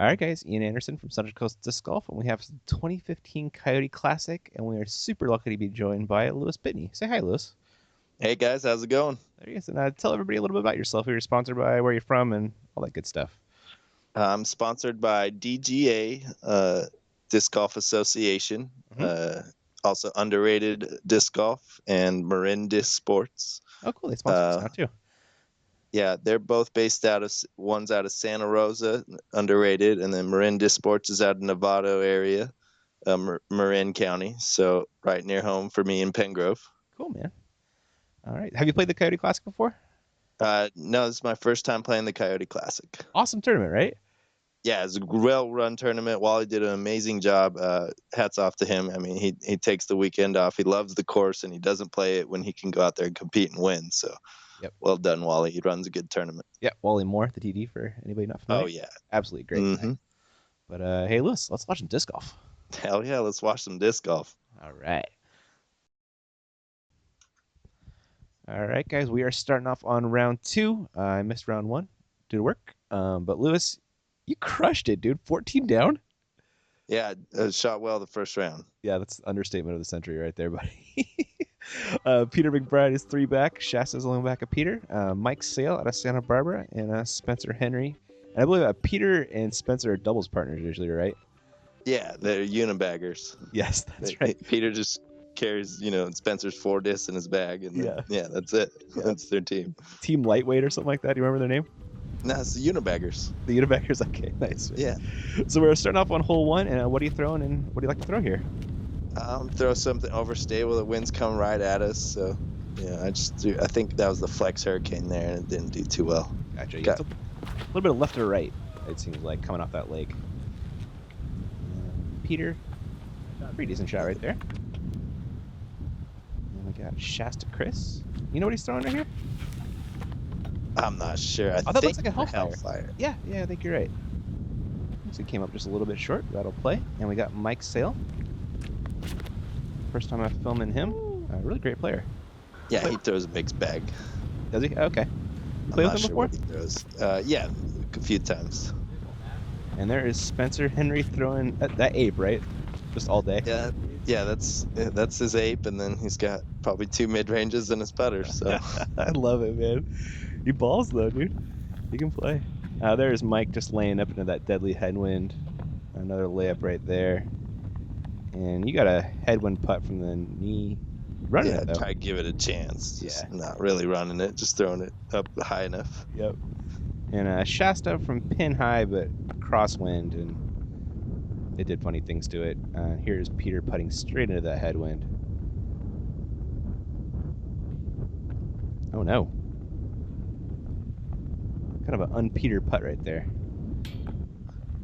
All right, guys. Ian Anderson from Central Coast Disc Golf, and we have some 2015 Coyote Classic, and we are super lucky to be joined by Lewis Bitney. Say hi, Lewis. Hey guys, how's it going? There he is. And tell everybody a little bit about yourself, who you're sponsored by, where you're from, and all that good stuff. I'm sponsored by DGA, Disc Golf Association, also Underrated Disc Golf, and Marin Disc Sports. Oh, cool. They sponsor us now, too. Yeah, they're both based one's out of Santa Rosa, Underrated, and then Marin Disc Sports is out of Novato area, Marin County, so right near home for me in Pengrove. Cool, man. All right. Have you played the Coyote Classic before? No, this is my first time playing the Coyote Classic. Awesome tournament, right? Yeah, it's a well-run tournament. Wally did an amazing job. Hats off to him. I mean, he takes the weekend off. He loves the course, and he doesn't play it when he can go out there and compete and win. So, Well done, Wally. He runs a good tournament. Yeah, Wally Moore, the TD for anybody not familiar. Oh, yeah. Absolutely great. Mm-hmm. But, hey, Lewis, let's watch some disc golf. Hell yeah, let's watch some disc golf. All right. All right, guys, we are starting off on round 2. I missed round 1 due to work. But, Lewis, you crushed it, dude. 14 down? Yeah, shot well the first round. Yeah, that's understatement of the century right there, buddy. Peter McBride is 3 back. Shasta's only back of Peter. Mike Sale out of Santa Barbara, and Spencer Henry. And I believe Peter and Spencer are doubles partners usually, right? Yeah, they're unibaggers. Yes, that's right. Peter just carries, Spencer's 4 discs in his bag, and then, that's it. Yeah. That's their team. Team Lightweight or something like that. Do you remember their name? No, it's the Unibaggers. The Unibaggers, okay, nice. Yeah. So we're starting off on hole 1, and what are you throwing, and what do you like to throw here? Throw something overstable. The wind's coming right at us, so I think that was the Flex Hurricane there, and it didn't do too well. Gotcha. A little bit of left or right, it seems like, coming off that lake. Peter, pretty decent shot right there. And we got Shasta Chris. You know what he's throwing right here? I'm not sure. I think that looks like a Hellfire. Yeah, I think you're right. So he came up just a little bit short. That'll play. And we got Mike Sale. First time I'm filming him. A really great player. Yeah, he throws a mixed bag. Does he? Okay. You played with him before? What he throws. Yeah, a few times. And there is Spencer Henry throwing that ape, right? Just all day. Yeah, that's his ape, and then he's got probably 2 mid-ranges and his putter. So I love it, man. He balls though, dude. He can play. There's Mike just laying up into that deadly headwind. Another layup right there. And you got a headwind putt from the knee. Running it, though. Try to give it a chance. Just not really running it, just throwing it up high enough. Yep. And Shasta from pin high, but crosswind, and it did funny things to it. Here's Peter putting straight into that headwind. Oh no. Kind of an un-Peter putt right there.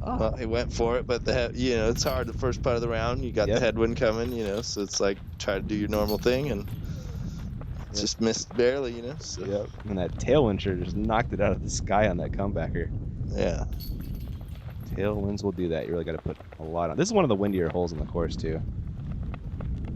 Oh. Well, he went for it, but it's hard the first putt of the round. You got the headwind coming, so it's like try to do your normal thing, and just missed barely, So. Yep. And that tailwind sure just knocked it out of the sky on that comebacker. Yeah. Tailwinds will do that. You really got to put a lot on. This is one of the windier holes in the course too.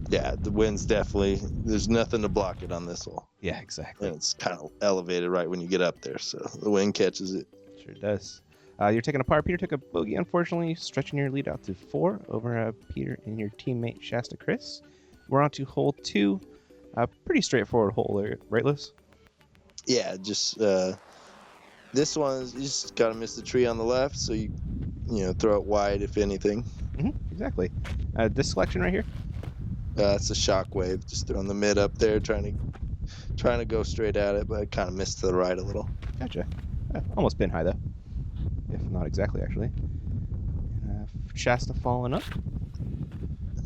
Yeah, the wind's definitely. There's nothing to block it on this hole. Yeah, exactly. And it's kind of elevated right when you get up there, so the wind catches it. Sure does. You're taking a par. Peter took a bogey, unfortunately, stretching your lead out to 4 over Peter and your teammate Shasta Chris. We're on to hole 2. Pretty straightforward hole there, right, Liz? Yeah, just this one, you just got to miss the tree on the left, so you throw it wide if anything. Exactly. This selection right here? It's a shockwave, just throwing the mid up there, trying to go straight at it, but I kind of missed to the right a little. Gotcha. Almost pin high, though. If not exactly, actually. Shasta falling up.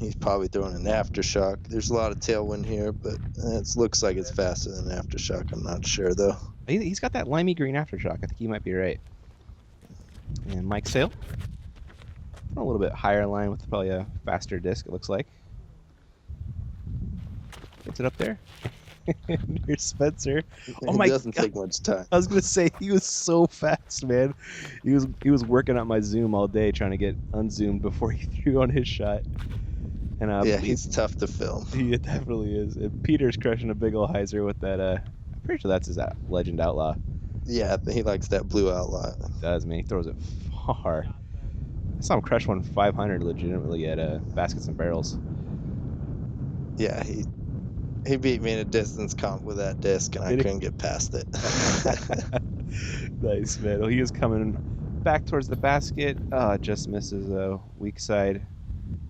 He's probably throwing an aftershock. There's a lot of tailwind here, but it looks like it's faster than an aftershock. I'm not sure, though. He's got that limey green aftershock. I think he might be right. And Mike Sale. A little bit higher line with probably a faster disc, it looks like. Gets it up there. Here's Spencer. Oh my God. It doesn't take much time. I was gonna say he was so fast, man. He was working on my zoom all day trying to get unzoomed before he threw on his shot. And he's tough to film. He definitely is. And Peter's crushing a big ol' hyzer with that. I'm pretty sure that's his Legend Outlaw. Yeah, he likes that blue outlaw. He does, man. He throws it far. saw him crush one 500 legitimately at Baskets and Barrels. Yeah, he beat me in a distance comp with that disc, and I couldn't get past it. Nice, man. Well, he is coming back towards the basket. Just misses a weak side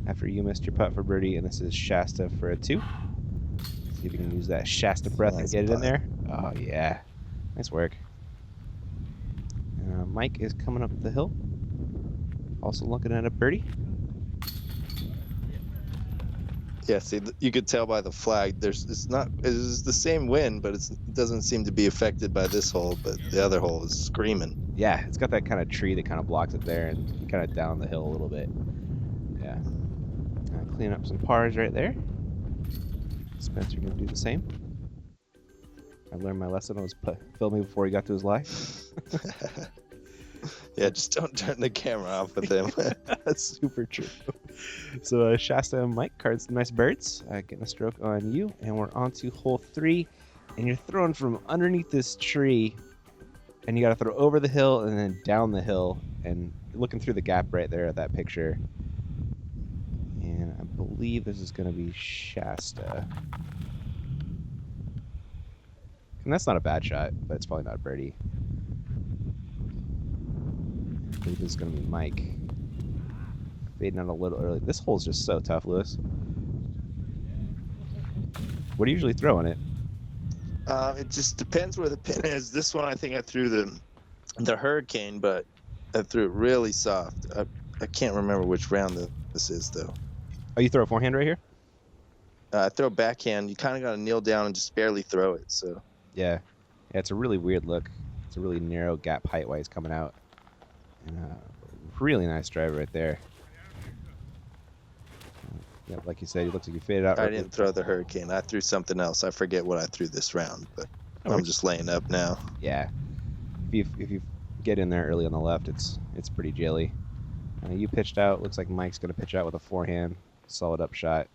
after you missed your putt for birdie, and this is Shasta for a 2. See if you can use that Shasta breath and get it in there. Oh, yeah. Nice work. Mike is coming up the hill. Also looking at a birdie. Yeah, see, you could tell by the flag. It's the same wind, but it doesn't seem to be affected by this hole. But the other hole is screaming. Yeah, it's got that kind of tree that kind of blocks it there, and kind of down the hill a little bit. Yeah. Clean up some pars right there. Spencer gonna do the same. I learned my lesson. I was filming before he got to his lie. Yeah, just don't turn the camera off with him. That's super true. So Shasta and Mike cards some nice birds. Getting a stroke on you, and we're on to hole 3. And you're throwing from underneath this tree, and you got to throw over the hill and then down the hill, and looking through the gap right there at that picture. And I believe this is going to be Shasta. And that's not a bad shot, but it's probably not a birdie. I believe this is going to be Mike. Fading out a little early. This hole's just so tough, Lewis. What do you usually throw on it? It just depends where the pin is. This one, I think I threw the Hurricane, but I threw it really soft. I can't remember which round this is, though. Oh, you throw a forehand right here? I throw backhand. You kind of got to kneel down and just barely throw it. So. Yeah, it's a really weird look. It's a really narrow gap height-wise coming out. And really nice drive right there. Yeah, like you said, it looks like you faded out. I didn't throw the Hurricane. I threw something else. I forget what I threw this round, but I'm just laying up now. Yeah, if you get in there early on the left, it's pretty jelly. You pitched out. Looks like Mike's going to pitch out with a forehand. Solid up shot.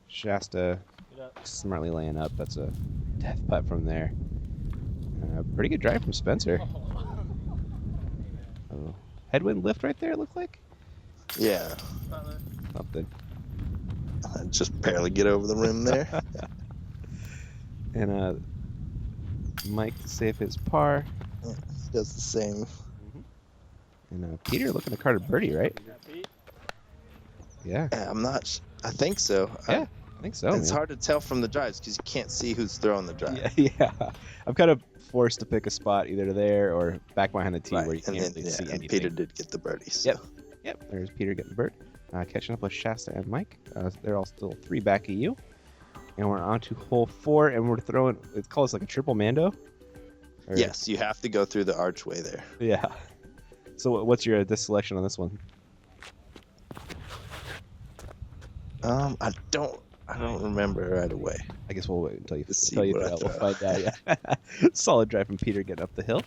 Shasta smartly laying up. That's a death putt from there. Pretty good drive from Spencer. Oh, headwind lift right there, it looked like? Yeah. Something. I just barely get over the rim there. And Mike to save his par. Yeah, he does the same. And Peter looking to card a birdie, right? Yeah. I'm not. I think so. Yeah, I think so. It's hard to tell from the drives because you can't see who's throwing the drive. Yeah. I'm kind of forced to pick a spot either there or back behind the tee where you can't really see anything. Peter did get the birdie. So. Yep. There's Peter getting the bird. Catching up with Shasta and Mike. They're all still 3 back of you. And we're on to hole 4, and we're throwing, it's called us like a triple Mando? Yes, you have to go through the archway there. Yeah. So what's your selection on this one? I don't remember right away. I guess we'll wait until you see tell you what I that. We'll throw. find out. Yeah. Solid drive from Peter getting up the hill.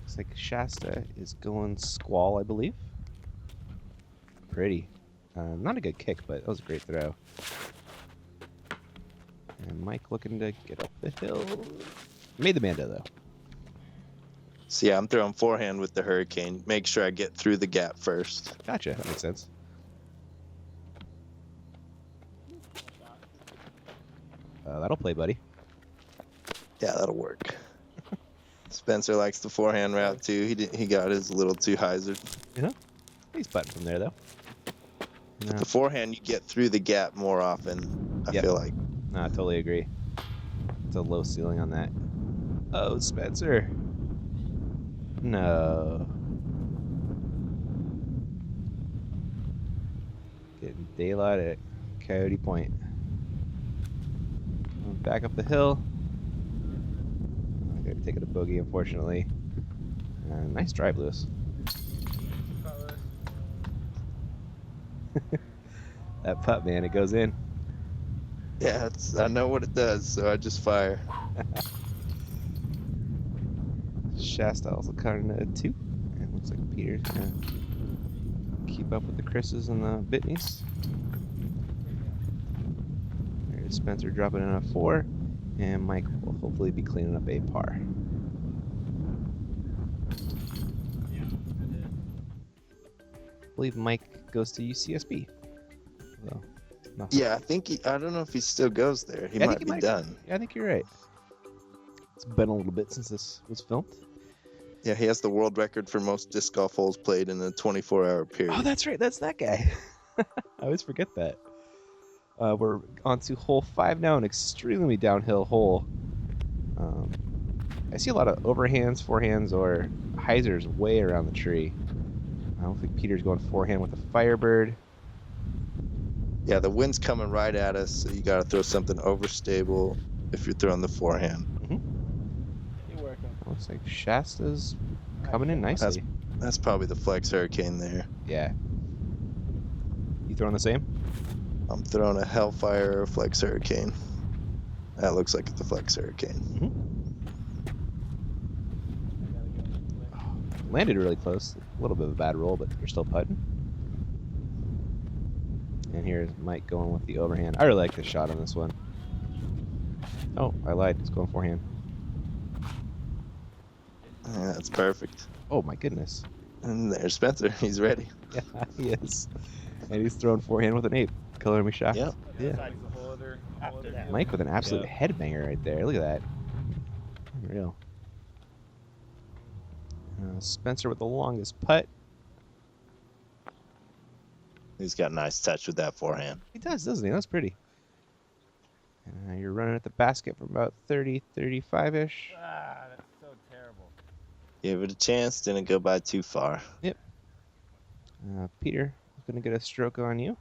Looks like Shasta is going squall, I believe. Pretty. Not a good kick, but that was a great throw. And Mike looking to get up the hill. Made the Mando, though. So yeah, I'm throwing forehand with the Hurricane. Make sure I get through the gap first. Gotcha. That makes sense. That'll play, buddy. Yeah, that'll work. Spencer likes the forehand route too. He got his a little too hyzer. Yeah. He's putting from there, though. With the forehand, you get through the gap more often, I feel like. No, I totally agree. It's a low ceiling on that. Oh, Spencer. No. Getting daylight at Coyote Point. Back up the hill. I'm going to take it a bogey, unfortunately. Nice drive, Lewis. That putt, man, it goes in. Yeah, I know what it does, so I just fire. Shasta also cutting a 2. And looks like Peter's gonna keep up with the Chris's and the Bitneys. There's Spencer dropping in a 4, and Mike will hopefully be cleaning up a par. believe Mike goes to UCSB. So, Yeah, I think I don't know if he still goes there. He might be done. Yeah, I think you're right. It's been a little bit since this was filmed. Yeah, he has the world record for most disc golf holes played in a 24-hour period. Oh, that's right. That's that guy. I always forget that. We're on to hole 5 now, an extremely downhill hole. I see a lot of overhands, forehands, or hyzers way around the tree. I don't think Peter's going forehand with a Firebird. Yeah, the wind's coming right at us, so you got to throw something overstable if you're throwing the forehand. You're working. Looks like Shasta's coming in nicely. That's probably the Flex Hurricane there. Yeah. You throwing the same? I'm throwing a Hellfire Flex Hurricane. That looks like the Flex Hurricane. Landed really close. A little bit of a bad roll, but you're still putting. And here's Mike going with the overhand. I really like the shot on this one. Oh, I lied. It's going forehand. Yeah, that's perfect. Oh, my goodness. And there's Spencer. He's ready. Yeah, he is. And he's throwing forehand with an 8. Color me shocked. Yeah. Yeah. Mike with an absolute headbanger right there. Look at that. Unreal. Spencer with the longest putt. He's got a nice touch with that forehand. He does, doesn't he? That's pretty. And you're running at the basket from about 30, 35-ish. Ah, that's so terrible. Gave it a chance, didn't go by too far. Yep. Peter, going to get a stroke on you.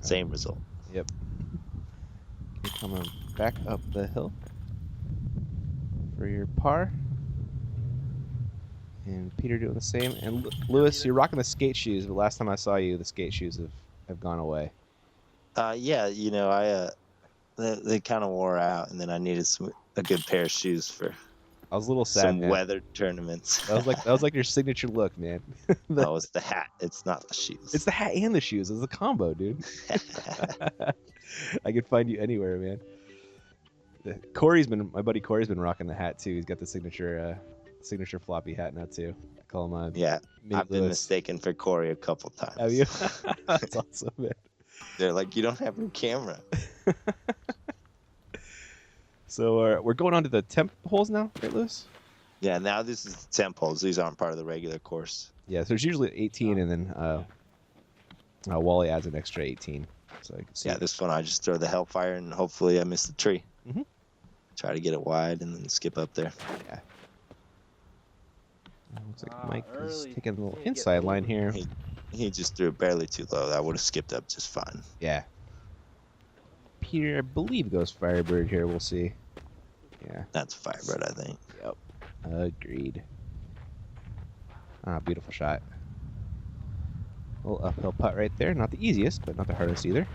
Same result. Yep. You're coming back up the hill for your par. And Peter doing the same. And Lewis, you're rocking the skate shoes, but last time I saw you, the skate shoes have gone away. Yeah, you know, they kind of wore out, and then I needed a good pair of shoes for I was a little sad, some man. weather tournaments. That was like your signature look, man. Oh, it's the hat. It's not the shoes. It's the hat and the shoes. It's a combo, dude. I could find you anywhere, man. My buddy Corey's been rocking the hat too. He's got the signature floppy hat now too. I call him yeah. I've been Lewis. mistaken for Corey a couple times. Have you? That's awesome, man. They're like, you don't have your camera. So we're going on to the temp holes now, right, Lewis? Yeah, now this is the temp holes. These aren't part of the regular course. Yeah, so there's usually 18, and then Wally adds an extra 18. So I can see. Yeah, this one I just throw the Hellfire, and hopefully I miss the tree. Mm-hmm. Try to get it wide and then skip up there. Yeah. Looks like Mike is taking a little inside line here. He just threw it barely too low. That would have skipped up just fine. Yeah. Peter, I believe, goes Firebird here. We'll see. Yeah. That's Firebird, I think. Yep. Agreed. Beautiful shot. A little uphill putt right there. Not the easiest, but not the hardest either.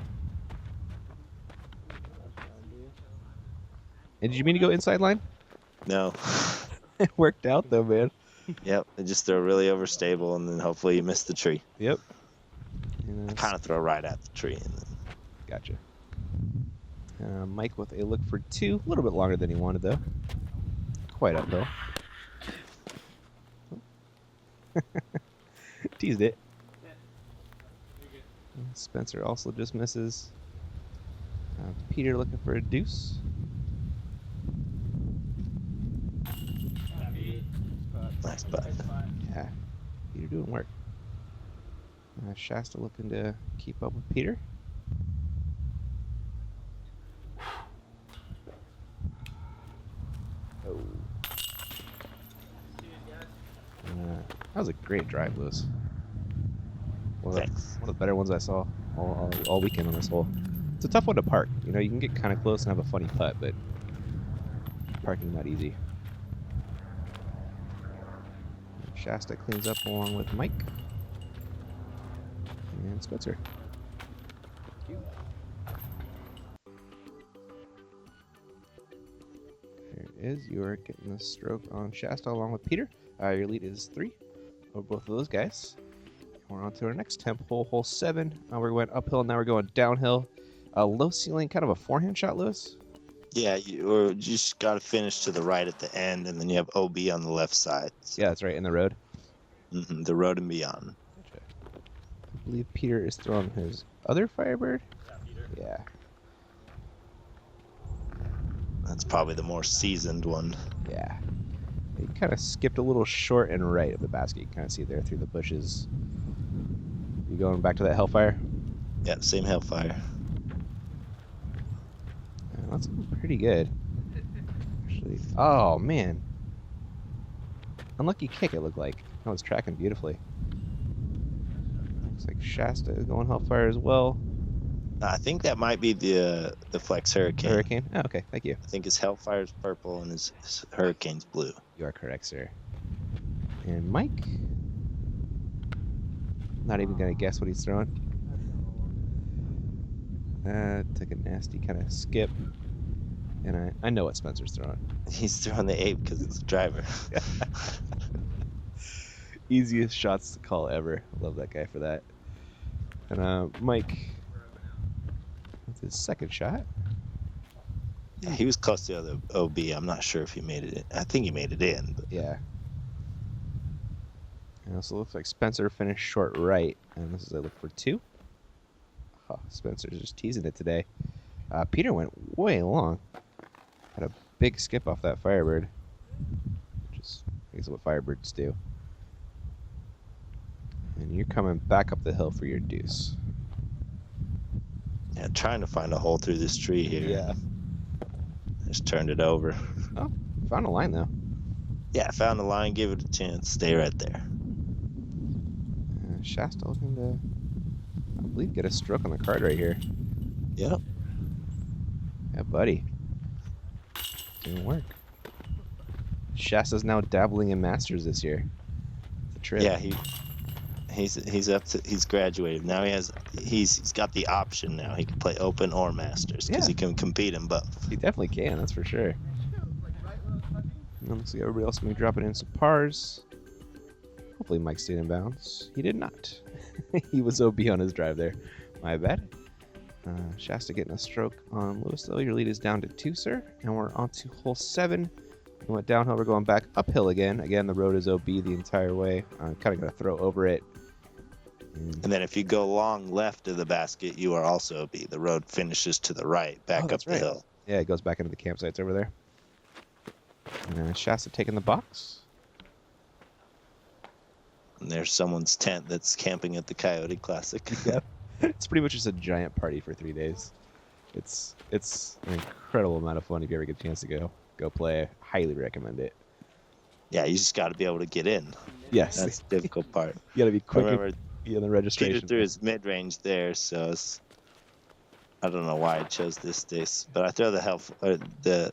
And did you mean to go inside line? No. It worked out though, man. Yep. They just throw really overstable, and then hopefully you miss the tree. Yep. I kind of throw right at the tree. And then... Gotcha. Mike with a look for 2. A little bit longer than he wanted, though. Quite uphill. Teased it. Spencer also just misses. Peter looking for a deuce. Nice putt. Yeah. Peter doing work. Shasta looking to keep up with Peter. Oh. That was a great drive, Lewis. One of the better ones I saw all weekend on this hole. It's a tough one to park. You know, you can get kind of close and have a funny putt, but parking not easy. Shasta cleans up along with Mike and Spencer. There it is. You are getting the stroke on Shasta along with Peter. Your lead is 3 over both of those guys. We're on to our next temp hole, hole 7. We went uphill, now we're going downhill. Low ceiling, kind of a forehand shot, Lewis? Yeah, you just got to finish to the right at the end, and then you have OB on the left side. So. Yeah, that's right, in the road. The road and beyond. Gotcha. I believe Peter is throwing his other Firebird. Yeah, Peter. Yeah. That's probably the more seasoned one. Yeah. He kind of skipped a little short and right of the basket. You can kind of see it there through the bushes. You going back to that Hellfire? Yeah, same Hellfire. Yeah, that's pretty good. Actually, oh man. Unlucky kick, it looked like. I was tracking beautifully. Looks like Shasta is going Hellfire as well. I think that might be the Flex Hurricane. Hurricane? Oh, okay, thank you. I think his Hellfire's purple and his Hurricane's blue. You are correct, sir. And Mike? Not even going to guess what he's throwing. Took a nasty kind of skip. And I know what Spencer's throwing. He's throwing the 8 because it's a driver. Easiest shots to call ever. Love that guy for that. And Mike, that's his second shot. Yeah, he was close to the other OB. I'm not sure if he made it in. I think he made it in. But... Yeah. And also looks like Spencer finished short right. And this is a look for 2. Oh, Spencer's just teasing it today. Peter went way long. Had a big skip off that Firebird. Which is, I guess, what Firebirds do. And you're coming back up the hill for your deuce. Yeah, trying to find a hole through this tree here. Yeah. Just turned it over. Oh, found a line though. Yeah, found the line, give it a chance. Stay right there. Shasta looking to, I believe, get a stroke on the card right here. Yep. Yeah, buddy. Didn't work. Shasta's now dabbling in Masters this year. It's a trip. Yeah, he's graduated. Now he's got the option now. He can play Open or Masters because he can compete in both. He definitely can, that's for sure. And let's see, everybody else maybe dropping in some pars. Hopefully Mike stayed in bounds. He did not. He was OB on his drive there. My bad. Shasta getting a stroke on Lewis, though. Your lead is down to 2, sir. And we're on to hole 7. We went downhill. We're going back uphill again. Again, the road is OB the entire way. I'm kind of going to throw over it. And then if you go long left of the basket, you are also OB. The road finishes to the right, back up the hill. Yeah, it goes back into the campsites over there. And Shasta taking the box. And there's someone's tent that's camping at the Coyote Classic. Yep. It's pretty much just a giant party for 3 days. It's an incredible amount of fun if you ever get a chance to go play. I highly recommend it. Yeah, you just got to be able to get in. Yes. That's the difficult part. You got to be quick in the registration. Peter threw his mid-range there, so I don't know why I chose this days, but I throw the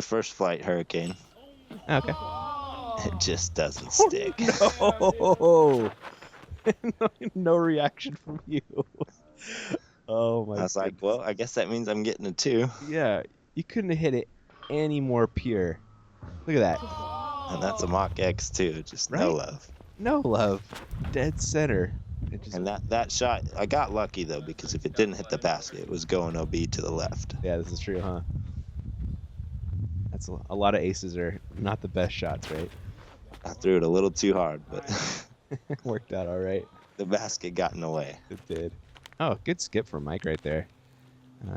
first flight Hurricane. Okay. It just doesn't stick. No. No reaction from you. Oh my! I was like, well, I guess that means I'm getting a 2. Yeah, you couldn't have hit it any more pure. Look at that. And that's a Mach X too. Just no love. No love. Dead center. And that shot, I got lucky though, because if it didn't hit the basket, it was going OB to the left. Yeah, this is true, huh? That's a lot of aces are not the best shots, right? I threw it a little too hard, but worked out all right. The basket got in the way. It did. Oh, good skip from Mike right there.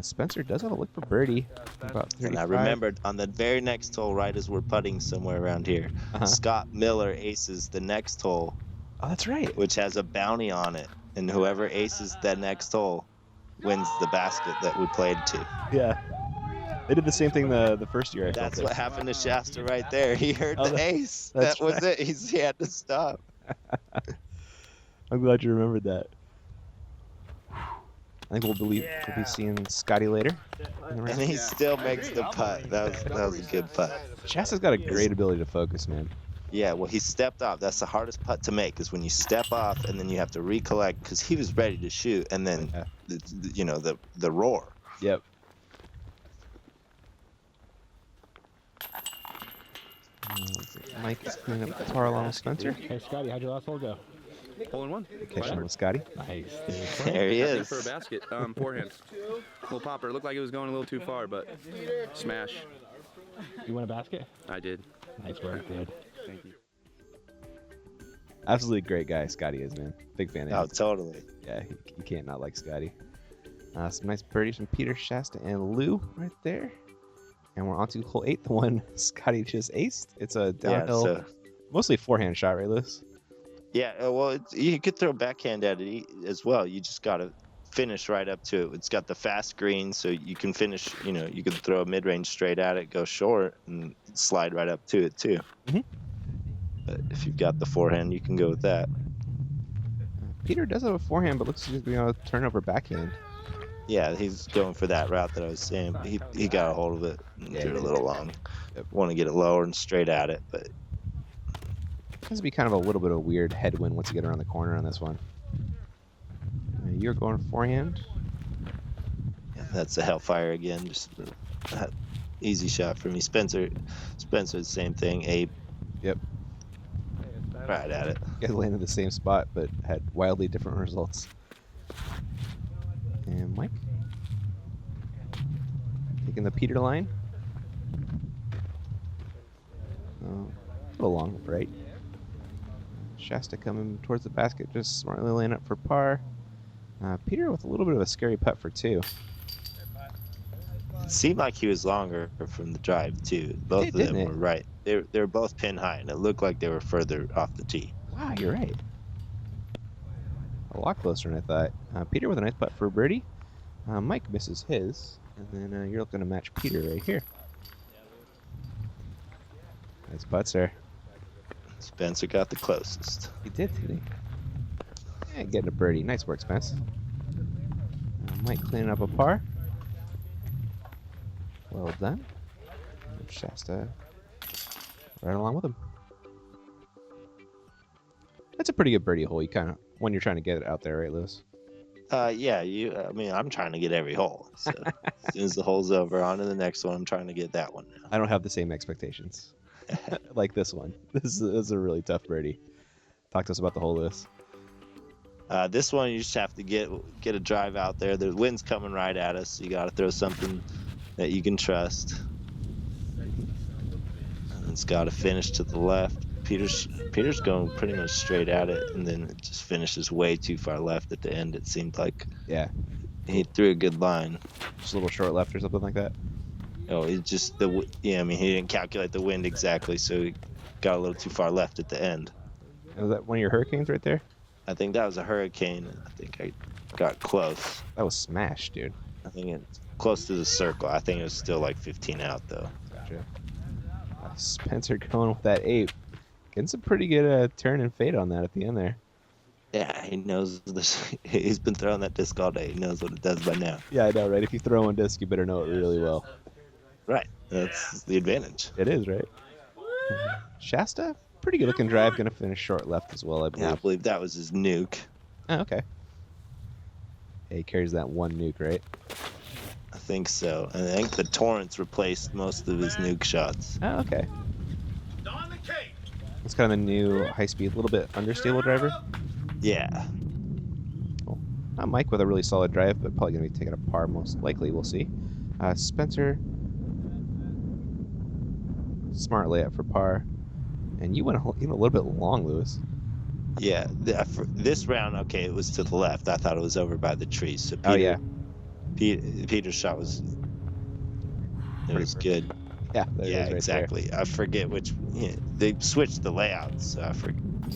Spencer does have a look for birdie. About 35. And I remembered on the very next hole, right as we're putting somewhere around here, Scott Miller aces the next hole. Oh, that's right. Which has a bounty on it. And whoever aces that next hole wins the basket that we played to. Yeah. They did the same thing the first year. That's what happened to Shasta right there. He heard the ace. That was it. He had to stop. I'm glad you remembered that. I think we'll be seeing Scotty later. And he still makes the putt. That was a good putt. Shasta's got a great ability to focus, man. Yeah, well, he stepped off. That's the hardest putt to make, is when you step off and then you have to recollect, because he was ready to shoot, and then the roar. Yep. Mike is cleaning up the par along with Spencer. Hey, Scotty, how'd your last hole go? Hole in one. Catch him with Scotty. Nice. There he I think is. for a basket. Forehands. Little popper. It looked like it was going a little too far, but smash. You want a basket? I did. Nice work, dude. Thank you. Absolutely great guy, Scotty is, man. Big fan of Oh, him. totally. Yeah, you can't not like Scotty. Some nice birdies from Peter, Shasta, and Lou right there. And we're on to hole 8, the one Scotty just aced. It's a downhill, mostly forehand shot, right, Lewis? Yeah, well, you could throw backhand at it as well. You just got to finish right up to it. It's got the fast green, so you can finish, you can throw a mid-range straight at it, go short, and slide right up to it, too. Mm-hmm. But if you've got the forehand, you can go with that. Peter does have a forehand, but looks like he's going to turn over backhand. Yeah, he's going for that route that I was saying. He got a hold of it and threw it a little long. Want to get it lower and straight at it, but This would be kind of a little bit of a weird headwind once you get around the corner on this one. You're going forehand. yeah, that's a Hellfire again. Just easy shot for me. Spencer, the same thing. Abe. Yep. Right at it. You guys landed the same spot, but had wildly different results. And Mike. Taking the Peter line. A little long, right? Shasta coming towards the basket, just smartly laying up for par. Peter with a little bit of a scary putt for 2. It seemed like he was longer from the drive too. Both of them were right. They were both pin high, and it looked like they were further off the tee. Wow, you're right. A lot closer than I thought. Peter with a nice putt for birdie. Mike misses his, and then you're looking to match Peter right here. Nice putt, sir. Spencer got the closest. He did, didn't he? And getting a birdie. Nice work, Spence. Mike cleaning up a par. Well done. And Shasta right along with him. That's a pretty good birdie hole. You kind of when you're trying to get it out there, right, Lewis? Yeah. I'm trying to get every hole. So as soon as the hole's over, on to the next one. I'm trying to get that one now. I don't have the same expectations like this one. This is a really tough birdie. Talk to us about the hole, Lewis. This one you just have to get a drive out there. The wind's coming right at us. So you got to throw something that you can trust. And it's got to finish to the left. Peter's going pretty much straight at it, and then it just finishes way too far left at the end. It seemed like. Yeah. He threw a good line. Just a little short left or something like that. Oh, it's just he didn't calculate the wind exactly, so he got a little too far left at the end. Was that one of your hurricanes right there? I think that was a hurricane. I think I got close. That was smash, dude. I think it's close to the circle. I think it was still like 15 out though. Gotcha. Spencer going with that 8. Getting some pretty good turn and fade on that at the end there. Yeah, he knows this. He's been throwing that disc all day. He knows what it does by now. Yeah, I know, right? If you throw one disc, you better know it really well. Right. That's the advantage. It is, right? Shasta, pretty good looking drive. Going to finish short left as well, I believe. Yeah, I believe that was his nuke. Oh, okay. Yeah, he carries that one nuke, right? I think so. I think the Torrents replaced most of his nuke shots. Oh, okay. It's kind of a new high-speed, little bit understable driver. Yeah. Cool. Mike with a really solid drive, but probably going to be taking a par most likely. We'll see. Spencer, smart layup for par. And you went even a little bit long, Lewis. Yeah. This round, okay, it was to the left. I thought it was over by the trees. So Peter, Peter's shot was good. Yeah, right exactly. There. I forget which. They switched the layouts, so I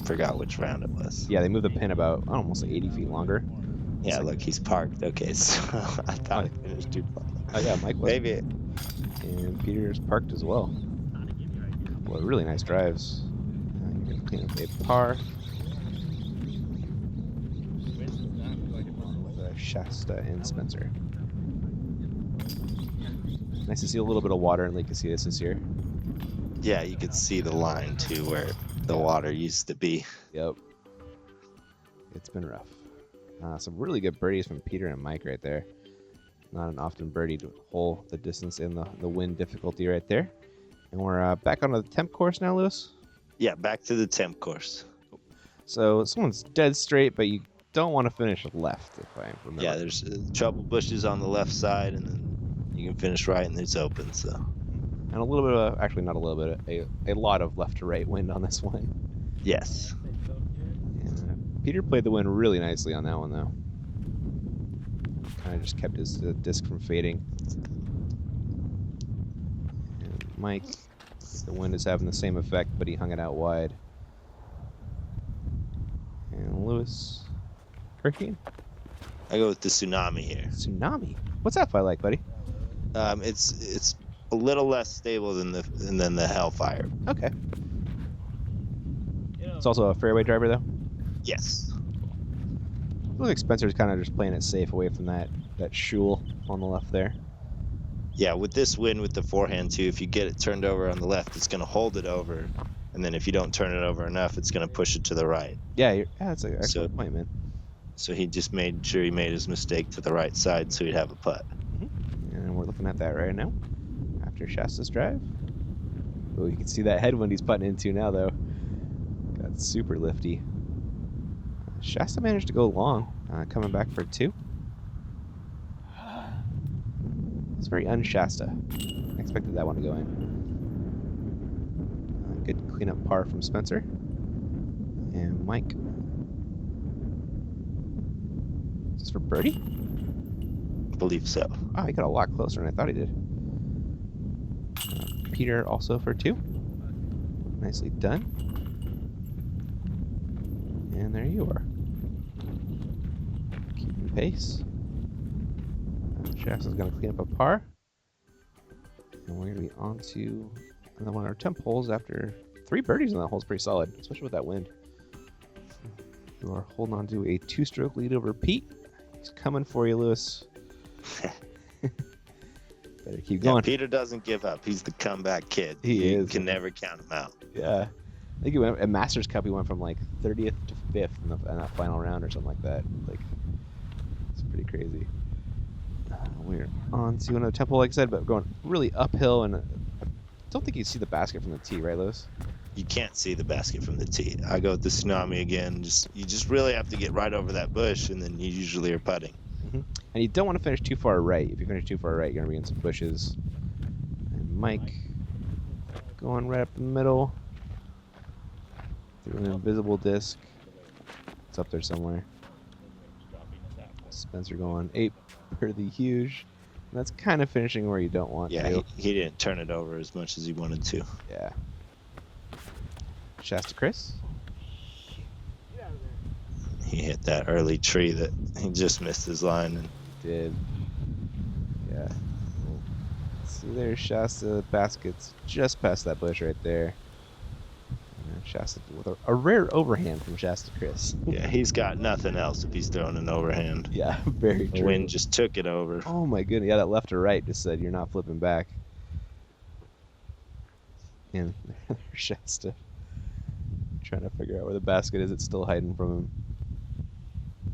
forgot which round it was. Yeah, they moved the pin about almost like 80 feet longer. Yeah, look, he's parked. Okay, so I thought it finished too far. Oh yeah, Mike was. Maybe. And Peter's parked as well. Well, really nice drives. You're gonna clean up a par. With Shasta and Spencer. Nice to see a little bit of water in Lake Casitas this year. Yeah, you could see the line too where the water used to be. Yep. It's been rough. Some really good birdies from Peter and Mike right there. Not an often birdied hole, the distance and the wind difficulty right there. And we're back on the temp course now, Lewis? Yeah, back to the temp course. So this one's dead straight, but you don't want to finish left, if I remember. Yeah, there's trouble bushes on the left side, and then you can finish right, and it's open. So. And a little bit of, actually not a little bit, a lot of left to right wind on this one. Yes. Yeah. Peter played the wind really nicely on that one, though. Kind of just kept his disc from fading. And Mike, the wind is having the same effect, but he hung it out wide. And Lewis, hurricane? I go with the tsunami here. Tsunami? What's that fly like, buddy? It's a little less stable than the Hellfire. Okay. It's also a fairway driver, though? Yes. Looks like Spencer's kind of just playing it safe away from that shul on the left there. Yeah, with this wind with the forehand too, if you get it turned over on the left, it's going to hold it over, and then if you don't turn it over enough, it's going to push it to the right. Yeah, that's an excellent point, man. So he just made sure he made his mistake to the right side so he'd have a putt. Mm-hmm. And we're looking at that right now after Shasta's drive. Oh, you can see that headwind he's putting into now, though. Got super lifty. Shasta managed to go long, coming back for 2. It's very un-Shasta. I expected that one to go in. Good cleanup par from Spencer. And Mike. Is this for birdie? I believe so. Oh, he got a lot closer than I thought he did. Peter also for 2. Nicely done. And there you are. Keeping pace. Shasta's going to clean up a par. And we're going to be on to another one of our temp holes after 3 birdies on that hole. Is pretty solid, especially with that wind. You are holding on to a 2-stroke lead over Pete. He's coming for you, Lewis. Better keep going. Peter doesn't give up. He's the comeback kid. He is. You can never count him out. Yeah. I think he went at Masters Cup. He went from like 30th to 5th in that final round or something like that. Like, it's pretty crazy. We're on to another temple, like I said, but going really uphill, and I don't think you see the basket from the tee, right, Lewis? You can't see the basket from the tee. I go with the tsunami again. You just really have to get right over that bush, and then you usually are putting. Mm-hmm. And you don't want to finish too far right. If you finish too far right, you're going to be in some bushes. And Mike going right up the middle through an invisible disc. It's up there somewhere. Spencer going 8 for the huge. And that's kind of finishing where you don't want to. Yeah, he didn't turn it over as much as he wanted to. Yeah. Shasta Chris. He hit that early tree that he just missed his line. And Did. Yeah. See, there's Shasta. Basket's just past that bush right there. And Shasta with a rare overhand from Shasta Chris. yeah, he's got nothing else if he's throwing an overhand. Yeah, very The true. wind just took it over. Oh my goodness. Yeah, that left or right just said you're not flipping back. And there's Shasta. Trying to figure out where the basket is. It's still hiding from him.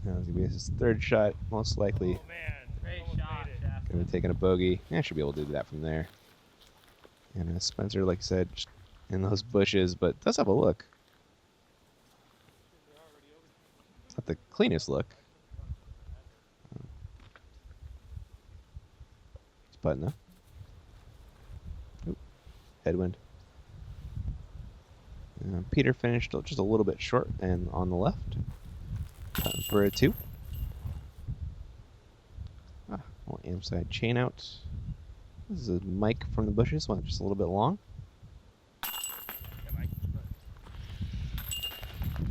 Now it's going to be his 3rd shot, most likely. Oh man, great shot, Shasta. Going to be taking a bogey. Yeah, should be able to do that from there. And Spencer, like I said, just in those bushes, but does have a look. It's not the cleanest look. It's putting though. Oop. Headwind. Peter finished just a little bit short and on the left. Putting for a 2. Little am side chain out. This is a Mike from the bushes, one just a little bit long.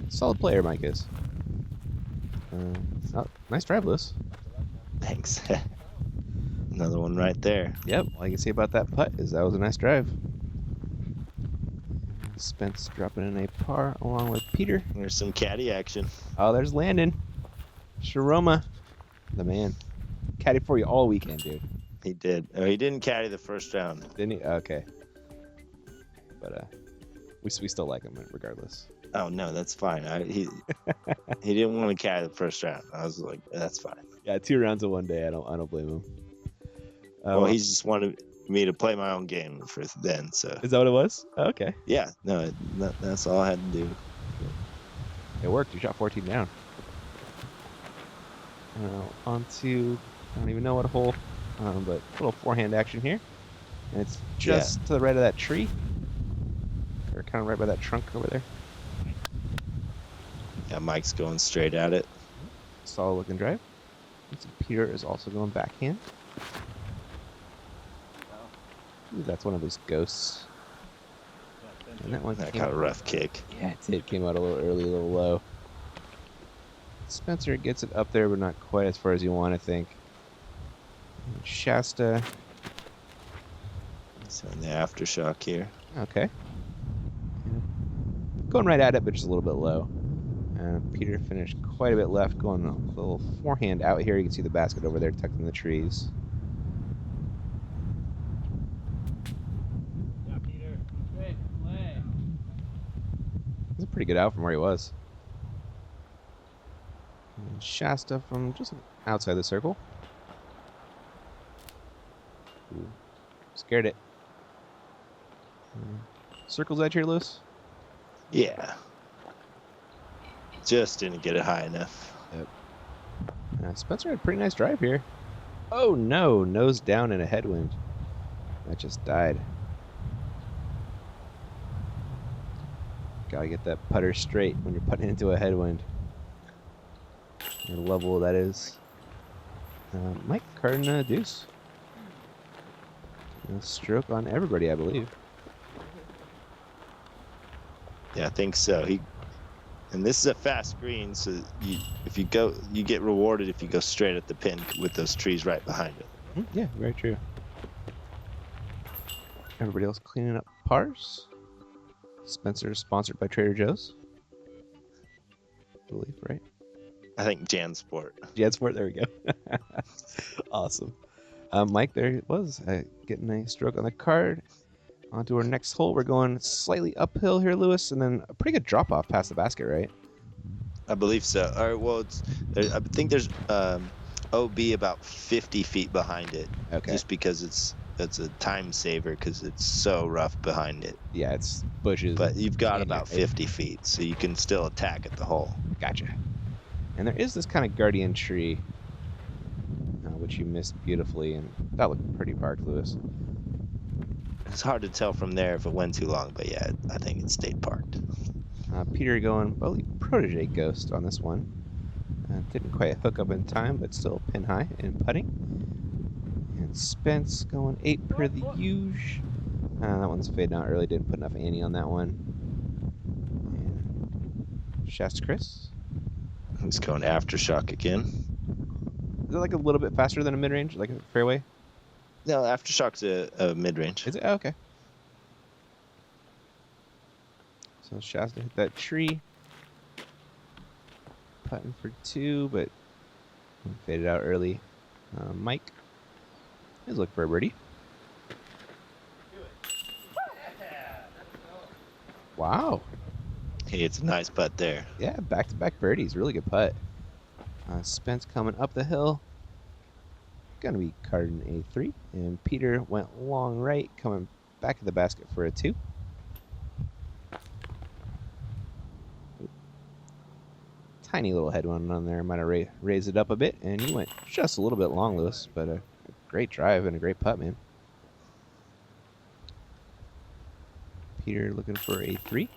Solid player, Mike is. Nice drive, Lewis. Thanks. Another one right there. Yep, all I can say about that putt is that was a nice drive. Spence dropping in a par along with Peter. There's some caddy action. Oh, there's Landon. Sharoma. The man. Caddy for you all weekend, dude. He did. Oh, he didn't caddy the first round. Didn't he? Okay. But we still like him regardless. Oh no, that's fine. He didn't want to caddy the first round. I was like, that's fine. Yeah, 2 rounds in one day. I don't blame him. Well, he just wanted me to play my own game for then. So is that what it was? Oh, okay. yeah, no, that's all I had to do. It worked. You shot 14 down. Onto, I don't even know what hole, but a little forehand action here. And it's just to the right of that tree. Or kind of right by that trunk over there. Yeah, Mike's going straight at it. Solid looking drive. So Peter is also going backhand. Ooh, that's one of those ghosts. And that one That came got a rough kick. Yeah, it did. Came out a little early, a little low. Spencer gets it up there, but not quite as far as you want, I think. And Shasta. So in the aftershock here. Okay. Going right at it, but just a little bit low. Peter finished quite a bit left, going a little forehand out here. You can see the basket over there tucked in the trees. Yeah, Peter. Great play. It's a pretty good out from where he was. And Shasta from just outside the circle. Ooh, scared it. Circle's edge here, Lewis? Yeah. Just didn't get it high enough. Yep. Spencer had a pretty nice drive here. Oh no, nose down in a headwind. That just died. Gotta get that putter straight when you're putting into a headwind. The level that is. Mike Cardin deuce. A stroke on everybody, I believe. Yeah, I think so. And this is a fast green, so if you go, you get rewarded if you go straight at the pin with those trees right behind it. Yeah, very true. Everybody else cleaning up pars. Spencer is sponsored by Trader Joe's. I believe, right? I think JanSport. JanSport, there we go. Awesome. Mike, there it was, getting a stroke on the card. On to our next hole. We're going slightly uphill here, Lewis, and then a pretty good drop off past the basket, right? I believe so. All right, well, I think there's OB about 50 feet behind it. Okay. Just because it's a time saver because it's so rough behind it. Yeah, it's bushes. But you've got in about your face. 50 feet, so you can still attack at the hole. Gotcha. And there is this kind of guardian tree, which you missed beautifully, and that looked pretty parked, Lewis. It's hard to tell from there if it went too long, but yeah, I think it stayed parked. Peter going, well, protege ghost on this one. Didn't quite hook up in time, but still pin high in putting. And Spence going 8 per the huge. That one's fading out early. Didn't put enough ante on that one. And Shasta Chris. He's going aftershock again. Is it like a little bit faster than a mid-range, like a fairway? No, aftershock's a mid-range. Is it? Oh, okay. So Shasta hit that tree. Putting for 2, but faded out early. Mike is looking for a birdie. Wow. Hey, it's a nice putt there. Yeah, back-to-back birdies. Really good putt. Spence coming up the hill. Gonna be carding a 3. And Peter went long right, coming back of the basket for a 2. Tiny little headwind on there. Might have raised it up a bit, and you went just a little bit long, Lewis. But a great drive and a great putt, man. Peter looking for a 3.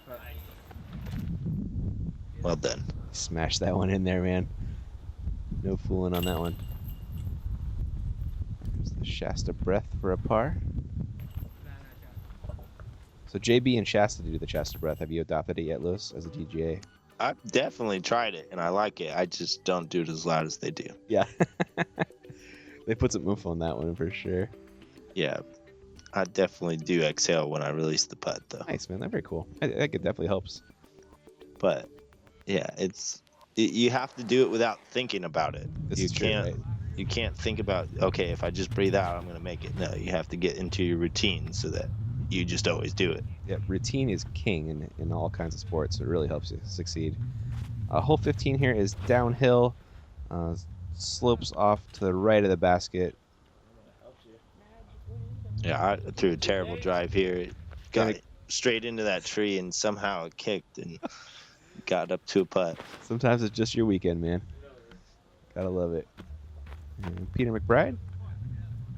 Well done. Smash that one in there, man. No fooling on that one. There's the Shasta breath for a par. So JB and Shasta do the Shasta breath. Have you adopted it yet, Lewis, as a DGA? I've definitely tried it, and I like it. I just don't do it as loud as they do. Yeah. They put some oomph on that one for sure. Yeah, I definitely do exhale when I release the putt, though. Nice, man. That's very cool. I think it definitely helps. But yeah, you have to do it without thinking about it. This you is true, can't right? you can't think about, okay, if I just breathe out, I'm gonna make it. No, you have to get into your routine so that you just always do it. Yeah, routine is king in all kinds of sports. It really helps you succeed. Hole 15 here is downhill. Slopes off to the right of the basket. Yeah, I threw a terrible drive here. It got straight into that tree, and somehow it kicked and got up to a putt. Sometimes it's just your weekend, man. Gotta love it. And Peter McBride.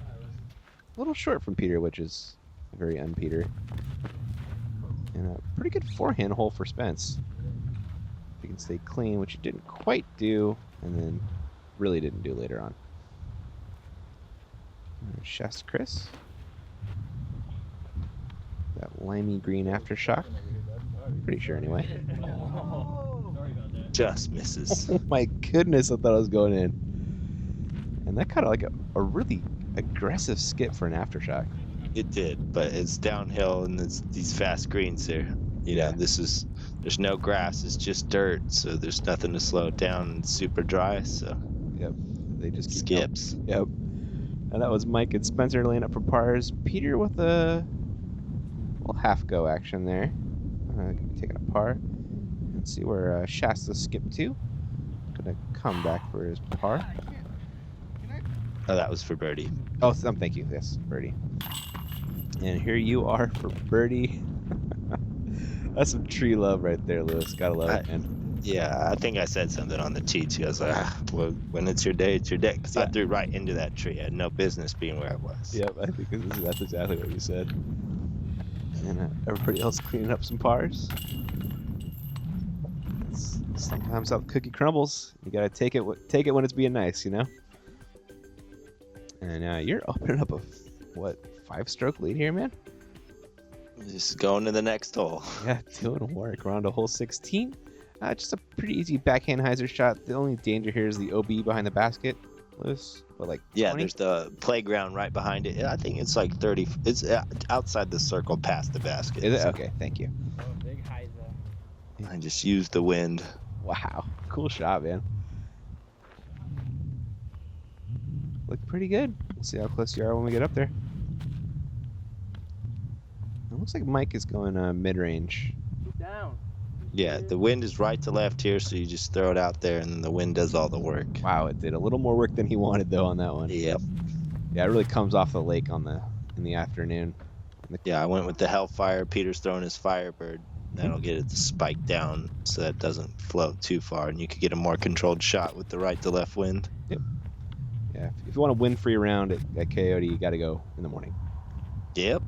A little short from Peter, which is very un-Peter. And a pretty good forehand hole for Spence. If he can stay clean, which he didn't quite do, and then really didn't do later on. Shasta Chris. That limey green aftershock. Pretty sure anyway. Just misses. Oh my goodness, I thought I was going in. And that kind of like a really aggressive skip for an aftershock. It did, but it's downhill and it's these fast greens there. You know, there's no grass, it's just dirt, so there's nothing to slow it down. It's super dry, so Yep. They just keep skips. Going. Yep. And that was Mike and Spencer laying up for pars. Peter with a little half go action there. Taking a par. And see where Shasta skipped to. Gonna come back for his par. Oh, that was for birdie. Oh, thank you. Yes, birdie. And here you are for birdie. That's some tree love right there, Lewis. Gotta love it, man. Yeah, I think I said something on the tee too. I was like, well, when it's your day, it's your day. Because I threw right into that tree. I had no business being where I was. Yep, I think that's exactly what you said. And everybody else cleaning up some pars. Sometimes how the cookie crumbles. You gotta take it when it's being nice, you know. And you're opening up a 5-stroke lead here, man. Just going to the next hole. Yeah, doing work. We're on to hole 16. Just a pretty easy backhand hyzer shot. The only danger here is the OB behind the basket, Lewis. But like 20? There's the playground right behind it. I think it's like 30. It's outside the circle, past the basket. Is it? Okay, thank you. Oh, big hyzer. I just used the wind. Wow, cool shot, man. Look pretty good. We'll see how close you are when we get up there. It looks like Mike is going mid-range. He's down. Yeah, the wind is right to left here, so you just throw it out there, and the wind does all the work. Wow, it did a little more work than he wanted though on that one. Yep. Yeah, it really comes off the lake in the afternoon. Yeah, I went with the Hellfire. Peter's throwing his Firebird. That'll get it to spike down so that it doesn't float too far, and you could get a more controlled shot with the right to left wind. Yep. Yeah, if you want a wind-free round at Coyote, you got to go in the morning. Yep.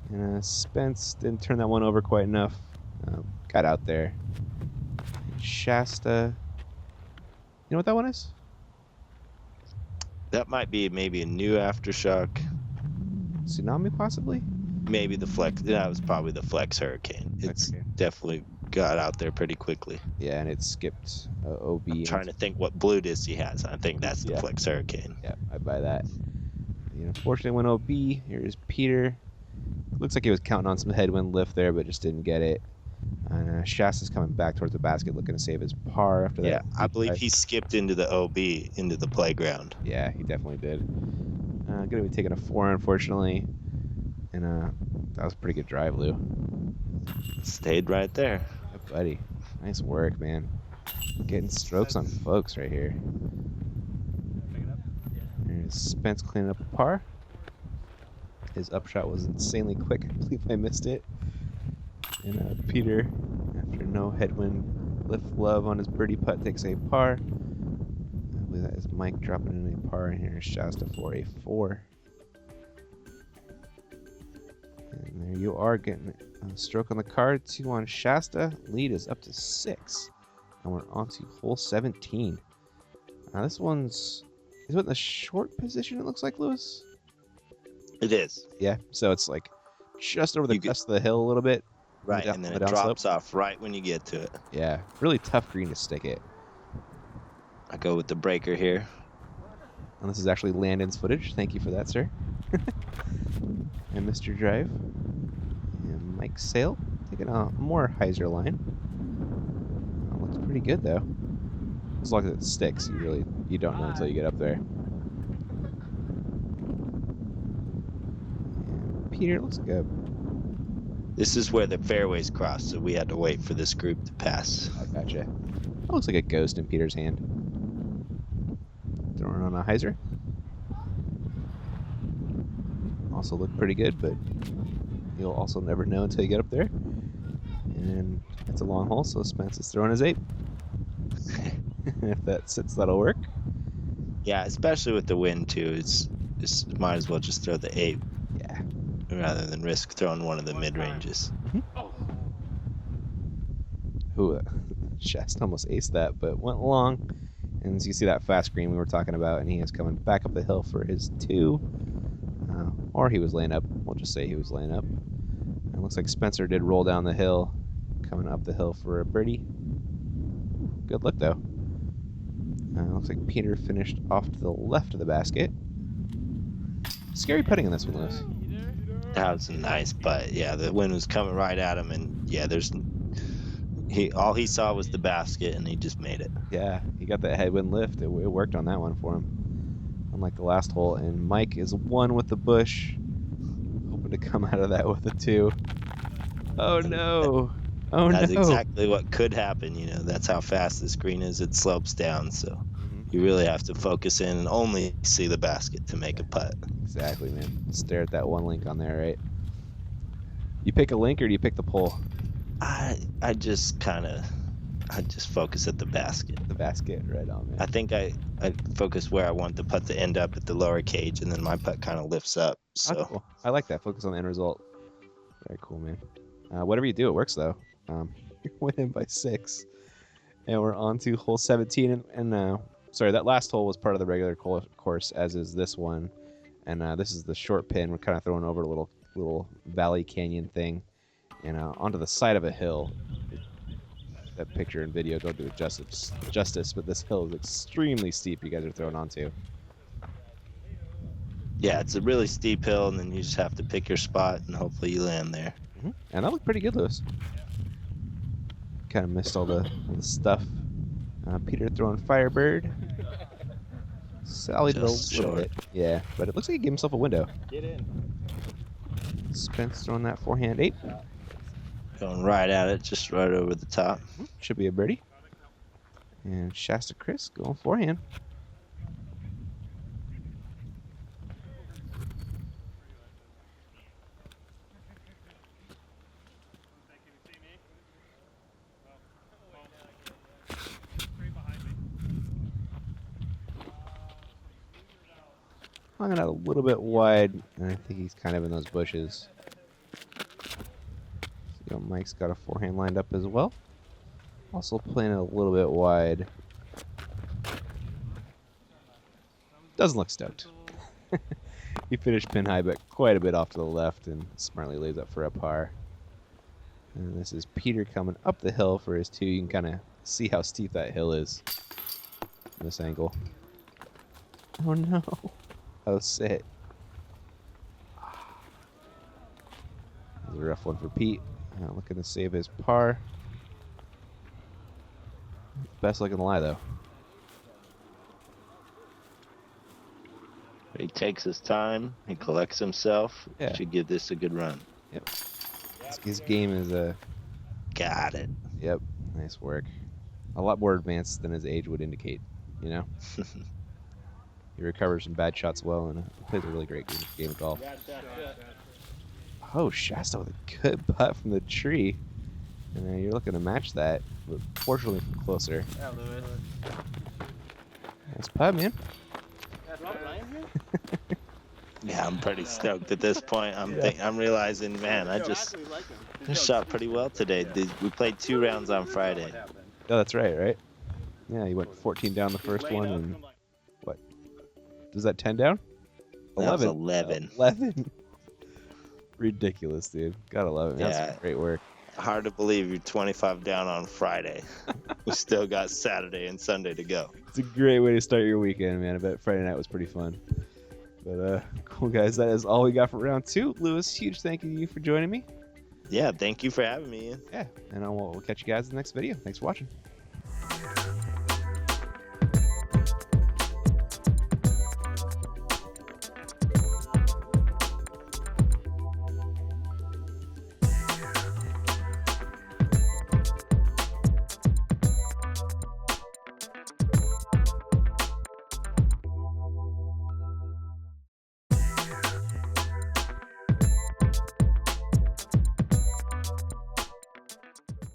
And Spence didn't turn that one over quite enough. Got out there. Shasta. You know what that one is? That might be maybe a new aftershock. Tsunami, possibly? Maybe the Flex. That was probably the Flex Hurricane. It's definitely got out there pretty quickly. Yeah, and it skipped OB. I'm trying to think what blue disc he has. I think that's the Flex Hurricane. Yeah, I buy that. Unfortunately, went OB. Here's Peter. Looks like he was counting on some headwind lift there, but just didn't get it. And Shasta's coming back towards the basket, looking to save his par after that. Yeah, I believe he skipped into the OB, into the playground. Yeah, he definitely did. Going to be taking a 4, unfortunately. And that was a pretty good drive, Lou. Stayed right there. Yeah, buddy. Nice work, man. Getting strokes on folks right here. There's Spence cleaning up a par. His upshot was insanely quick. I believe I missed it. And Peter, after no headwind lift love on his birdie putt, takes a par. I believe that is Mike dropping in a par, and here's Shasta for a 4. And there you are, getting a stroke on the card. 2 on Shasta. Lead is up to 6. And we're on to hole 17. Now this one's... Is it in the short position, it looks like, Lewis? It is. Yeah, so it's like just over the crest of the hill a little bit. Right, and then it drops off right when you get to it. Yeah, really tough green to stick it. I go with the breaker here. And this is actually Landon's footage. Thank you for that, sir. And Mr. Drive. And Mike Sale taking a more hyzer line. Looks pretty good, though. As long as it sticks, you don't know until you get up there. And Peter, looks good. This is where the fairways cross, so we had to wait for this group to pass. I gotcha. That looks like a ghost in Peter's hand. Throwing on a hyzer. Also look pretty good, but you'll also never know until you get up there. And it's a long hole, so Spence is throwing his 8. If that sits, that'll work. Yeah, especially with the wind too. It's might as well just throw the 8 Yeah. rather than risk throwing one of the mid ranges. Ooh, Shasta almost aced that, but went long. And as you see that fast green we were talking about, and he is coming back up the hill for his 2. Or he was laying up. We'll just say he was laying up. It looks like Spencer did roll down the hill, coming up the hill for a birdie. Good look, though. Looks like Peter finished off to the left of the basket. Scary putting in this one, Lewis. That was a nice putt. Yeah, the wind was coming right at him, and yeah, all he saw was the basket, and he just made it. Yeah, he got that headwind lift. It worked on that one for him. Unlike the last hole, and Mike is 1 with the bush, hoping to come out of that with a 2. Oh no! Oh That's no! exactly what could happen. You know, that's how fast this green is. It slopes down, so you really have to focus in and only see the basket to make a putt. Exactly, man. Stare at that one link on there, right? You pick a link or do you pick the pole? I just focus at the basket. The basket, right on, man. I think I focus where I want the putt to end up at the lower cage, and then my putt kind of lifts up. So Cool. I like that. Focus on the end result. Very cool, man. Whatever you do, it works, though. You're winning by 6. And we're on to hole 17. And sorry, that last hole was part of the regular course, as is this one. And this is the short pin. We're kind of throwing over a little valley canyon thing. And onto the side of a hill. That picture and video don't do it justice, but this hill is extremely steep you guys are throwing onto. yeah, it's a really steep hill, and then you just have to pick your spot, and hopefully you land there. And that looked pretty good, Lewis. Kind of missed all the stuff. Peter throwing Firebird. Sallied it a little bit. Yeah, but it looks like he gave himself a window. Get in. Spence throwing that forehand 8. Going right at it, just right over the top. Should be a birdie. And Shasta Chris going forehand. Hung it out a little bit wide, and I think he's kind of in those bushes. So Mike's got a forehand lined up as well. Also playing it a little bit wide. Doesn't look stoked. He finished pin high, but quite a bit off to the left, and smartly lays up for a par. And this is Peter coming up the hill for his 2. You can kind of see how steep that hill is from this angle. Oh no. Oh, sit. That's a rough one for Pete. Looking to save his par. Best looking lie, though. He takes his time. He collects himself. Yeah. Should give this a good run. Yep. His game is Got it. Yep. Nice work. A lot more advanced than his age would indicate, you know? He recovers some bad shots well and plays a really great game of golf. Oh, Shasta with a good putt from the tree. And you're looking to match that, but fortunately from closer. Yeah, Lewis. Nice putt, man. Yeah, I'm pretty stoked at this point. I'm realizing, man, I just shot pretty well today. We played 2 rounds on Friday. Oh, that's right? Yeah, you went 14 down the first one, and what? Does that 10 down? That was 11. 11. Ridiculous, dude. Gotta love it. That's some great work. Hard to believe you're 25 down on Friday. We still got Saturday and Sunday to go. It's a great way to start your weekend, man. I bet Friday night was pretty fun. But cool, guys. That is all we got for round 2. Lewis, huge thank you for joining me. Yeah, thank you for having me, Ian. Yeah, and we'll catch you guys in the next video. Thanks for watching.